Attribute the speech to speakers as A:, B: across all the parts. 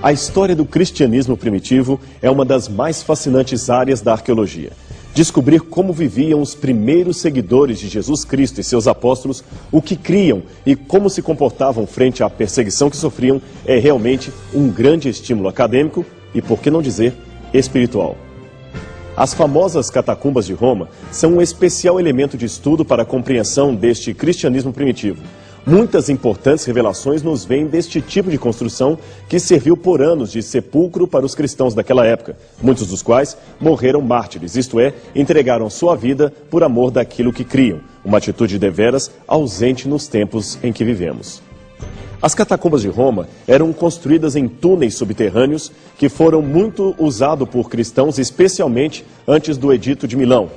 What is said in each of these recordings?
A: A história do cristianismo primitivo é uma das mais fascinantes áreas da arqueologia. Descobrir como viviam os primeiros seguidores de Jesus Cristo e seus apóstolos, o que criam e como se comportavam frente à perseguição que sofriam é realmente um grande estímulo acadêmico e, por que não dizer, espiritual. As famosas catacumbas de Roma são um especial elemento de estudo para a compreensão deste cristianismo primitivo. Muitas importantes revelações nos vêm deste tipo de construção que serviu por anos de sepulcro para os cristãos daquela época, muitos dos quais morreram mártires, isto é, entregaram sua vida por amor daquilo que criam, uma atitude deveras ausente nos tempos em que vivemos. As catacumbas de Roma eram construídas em túneis subterrâneos que foram muito usados por cristãos, especialmente antes do Edito de Milão.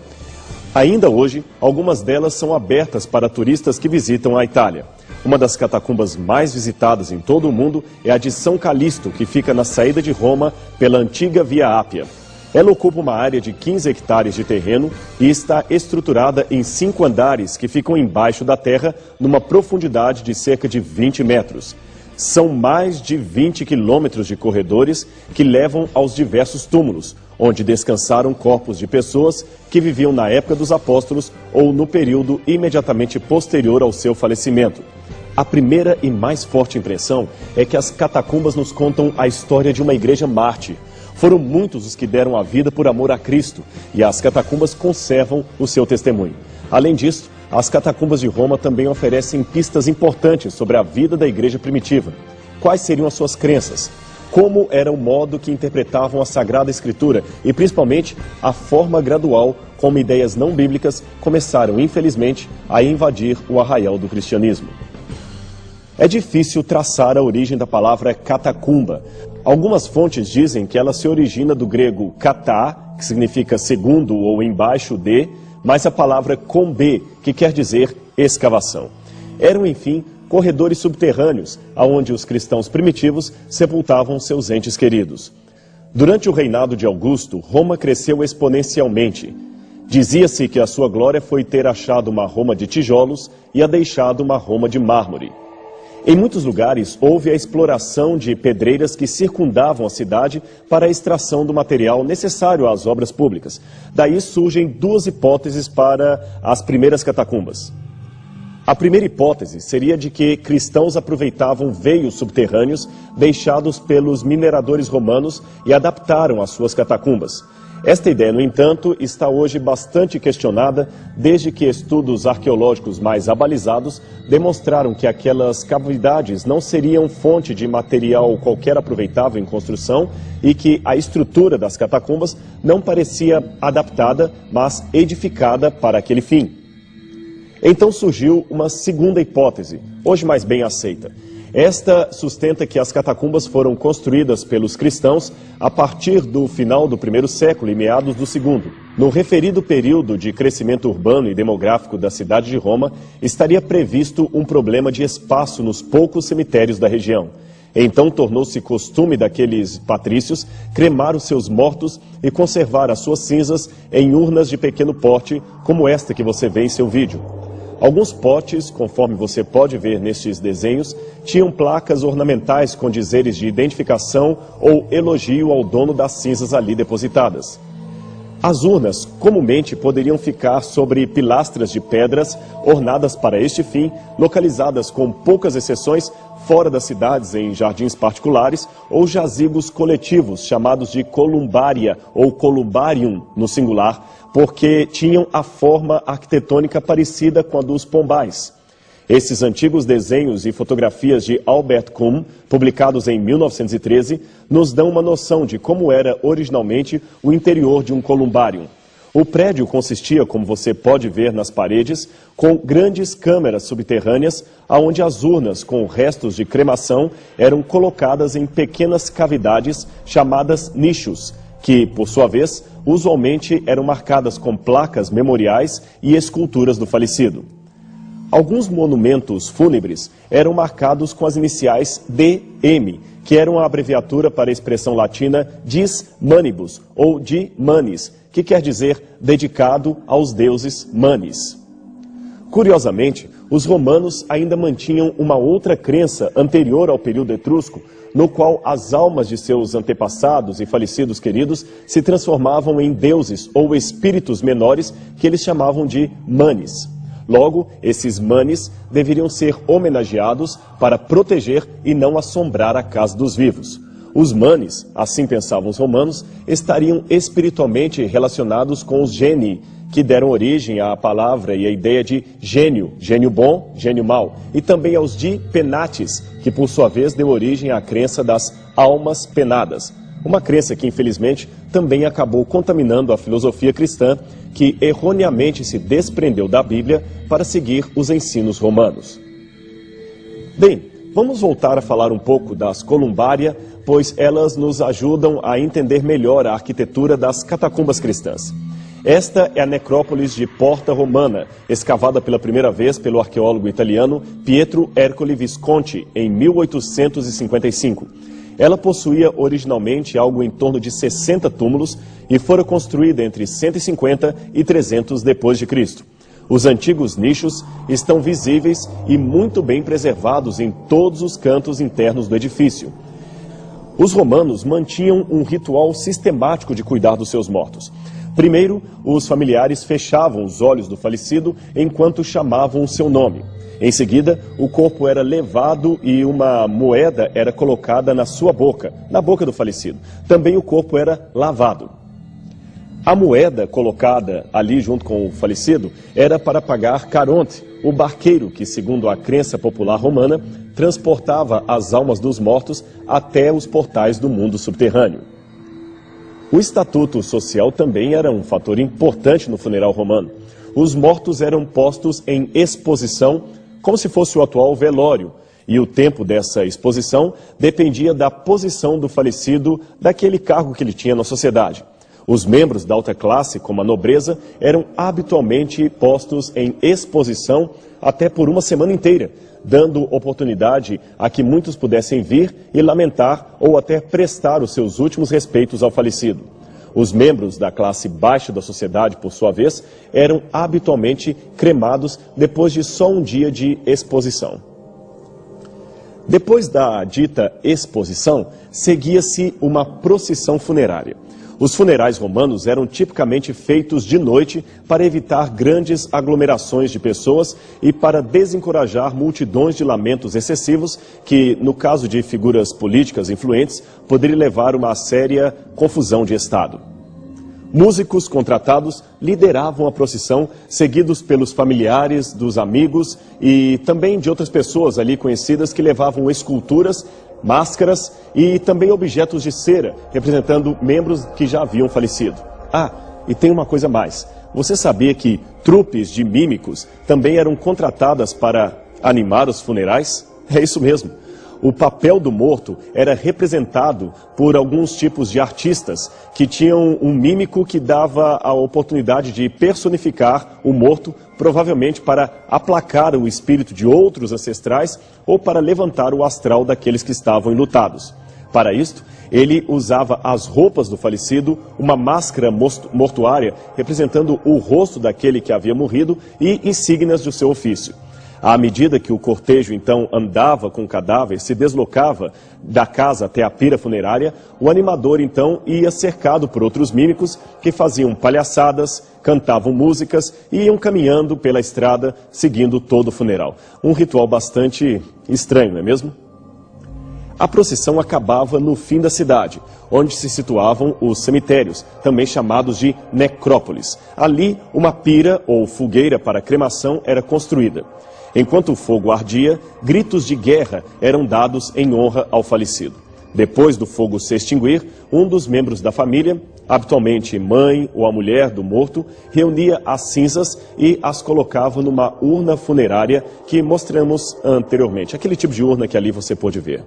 A: Ainda hoje, algumas delas são abertas para turistas que visitam a Itália. Uma das catacumbas mais visitadas em todo o mundo é a de São Calixto, que fica na saída de Roma pela antiga Via Ápia. Ela ocupa uma área de 15 hectares de terreno e está estruturada em 5 andares que ficam embaixo da terra, numa profundidade de cerca de 20 metros. São mais de 20 quilômetros de corredores que levam aos diversos túmulos, onde descansaram corpos de pessoas que viviam na época dos apóstolos ou no período imediatamente posterior ao seu falecimento. A primeira e mais forte impressão é que as catacumbas nos contam a história de uma igreja mártir. Foram muitos os que deram a vida por amor a Cristo e as catacumbas conservam o seu testemunho. Além disso, as catacumbas de Roma também oferecem pistas importantes sobre a vida da igreja primitiva. Quais seriam as suas crenças? Como era o modo que interpretavam a Sagrada Escritura e, principalmente, a forma gradual como ideias não bíblicas começaram, infelizmente, a invadir o arraial do cristianismo. É difícil traçar a origem da palavra catacumba. Algumas fontes dizem que ela se origina do grego katá, que significa segundo ou embaixo de, mas a palavra kombê, que quer dizer escavação. Eram, enfim, corredores subterrâneos, aonde os cristãos primitivos sepultavam seus entes queridos. Durante o reinado de Augusto, Roma cresceu exponencialmente. Dizia-se que a sua glória foi ter achado uma Roma de tijolos e a deixado uma Roma de mármore. Em muitos lugares, houve a exploração de pedreiras que circundavam a cidade para a extração do material necessário às obras públicas. Daí surgem 2 hipóteses para as primeiras catacumbas. A primeira hipótese seria de que cristãos aproveitavam veios subterrâneos deixados pelos mineradores romanos e adaptaram as suas catacumbas. Esta ideia, no entanto, está hoje bastante questionada, desde que estudos arqueológicos mais abalizados demonstraram que aquelas cavidades não seriam fonte de material qualquer aproveitável em construção e que a estrutura das catacumbas não parecia adaptada, mas edificada para aquele fim. Então surgiu uma segunda hipótese, hoje mais bem aceita. Esta sustenta que as catacumbas foram construídas pelos cristãos a partir do final do 1º século e meados do 2º. No referido período de crescimento urbano e demográfico da cidade de Roma, estaria previsto um problema de espaço nos poucos cemitérios da região. Então tornou-se costume daqueles patrícios cremar os seus mortos e conservar as suas cinzas em urnas de pequeno porte, como esta que você vê em seu vídeo. Alguns potes, conforme você pode ver nestes desenhos, tinham placas ornamentais com dizeres de identificação ou elogio ao dono das cinzas ali depositadas. As urnas comumente poderiam ficar sobre pilastras de pedras ornadas para este fim, localizadas com poucas exceções fora das cidades em jardins particulares ou jazigos coletivos chamados de columbaria ou columbarium no singular, porque tinham a forma arquitetônica parecida com a dos pombais. Esses antigos desenhos e fotografias de Albert Kuhn, publicados em 1913, nos dão uma noção de como era originalmente o interior de um columbarium. O prédio consistia, como você pode ver nas paredes, com grandes câmeras subterrâneas, onde as urnas com restos de cremação eram colocadas em pequenas cavidades chamadas nichos, que, por sua vez, usualmente eram marcadas com placas memoriais e esculturas do falecido. Alguns monumentos fúnebres eram marcados com as iniciais DM, que eram a abreviatura para a expressão latina Dis Manibus, ou de Manis, que quer dizer dedicado aos deuses Manis. Curiosamente, os romanos ainda mantinham uma outra crença anterior ao período etrusco, no qual as almas de seus antepassados e falecidos queridos se transformavam em deuses ou espíritos menores que eles chamavam de manes. Logo, esses manes deveriam ser homenageados para proteger e não assombrar a casa dos vivos. Os manes, assim pensavam os romanos, estariam espiritualmente relacionados com os genii, que deram origem à palavra e à ideia de gênio, gênio bom, gênio mau, e também aos de penates, que por sua vez deu origem à crença das almas penadas. Uma crença que, infelizmente, também acabou contaminando a filosofia cristã, que erroneamente se desprendeu da Bíblia para seguir os ensinos romanos. Bem, vamos voltar a falar um pouco das columbaria, pois elas nos ajudam a entender melhor a arquitetura das catacumbas cristãs. Esta é a necrópolis de Porta Romana, escavada pela primeira vez pelo arqueólogo italiano Pietro Ercole Visconti, em 1855. Ela possuía originalmente algo em torno de 60 túmulos e fora construída entre 150 e 300 depois de Cristo. Os antigos nichos estão visíveis e muito bem preservados em todos os cantos internos do edifício. Os romanos mantinham um ritual sistemático de cuidar dos seus mortos. Primeiro, os familiares fechavam os olhos do falecido enquanto chamavam o seu nome. Em seguida, o corpo era levado e uma moeda era colocada na sua boca, na boca do falecido. Também o corpo era lavado. A moeda colocada ali junto com o falecido era para pagar Caronte, o barqueiro que, segundo a crença popular romana, transportava as almas dos mortos até os portais do mundo subterrâneo. O estatuto social também era um fator importante no funeral romano. Os mortos eram postos em exposição, como se fosse o atual velório, e o tempo dessa exposição dependia da posição do falecido, daquele cargo que ele tinha na sociedade. Os membros da alta classe, como a nobreza, eram habitualmente postos em exposição até por uma semana inteira, dando oportunidade a que muitos pudessem vir e lamentar ou até prestar os seus últimos respeitos ao falecido. Os membros da classe baixa da sociedade, por sua vez, eram habitualmente cremados depois de só um dia de exposição. Depois da dita exposição, seguia-se uma procissão funerária. Os funerais romanos eram tipicamente feitos de noite para evitar grandes aglomerações de pessoas e para desencorajar multidões de lamentos excessivos que, no caso de figuras políticas influentes, poderia levar a uma séria confusão de Estado. Músicos contratados lideravam a procissão, seguidos pelos familiares, dos amigos e também de outras pessoas ali conhecidas que levavam esculturas, máscaras e também objetos de cera, representando membros que já haviam falecido. Ah, e tem uma coisa mais. Você sabia que trupes de mímicos também eram contratadas para animar os funerais? É isso mesmo. O papel do morto era representado por alguns tipos de artistas que tinham um mímico que dava a oportunidade de personificar o morto, provavelmente para aplacar o espírito de outros ancestrais ou para levantar o astral daqueles que estavam enlutados. Para isto, ele usava as roupas do falecido, uma máscara mortuária representando o rosto daquele que havia morrido e insígnias do seu ofício. À medida que o cortejo, então, andava com o cadáver, se deslocava da casa até a pira funerária, o animador, então, ia cercado por outros mímicos que faziam palhaçadas, cantavam músicas e iam caminhando pela estrada, seguindo todo o funeral. Um ritual bastante estranho, não é mesmo? A procissão acabava no fim da cidade, onde se situavam os cemitérios, também chamados de necrópolis. Ali, uma pira ou fogueira para cremação era construída. Enquanto o fogo ardia, gritos de guerra eram dados em honra ao falecido. Depois do fogo se extinguir, um dos membros da família, habitualmente mãe ou a mulher do morto, reunia as cinzas e as colocava numa urna funerária que mostramos anteriormente. Aquele tipo de urna que ali você pôde ver.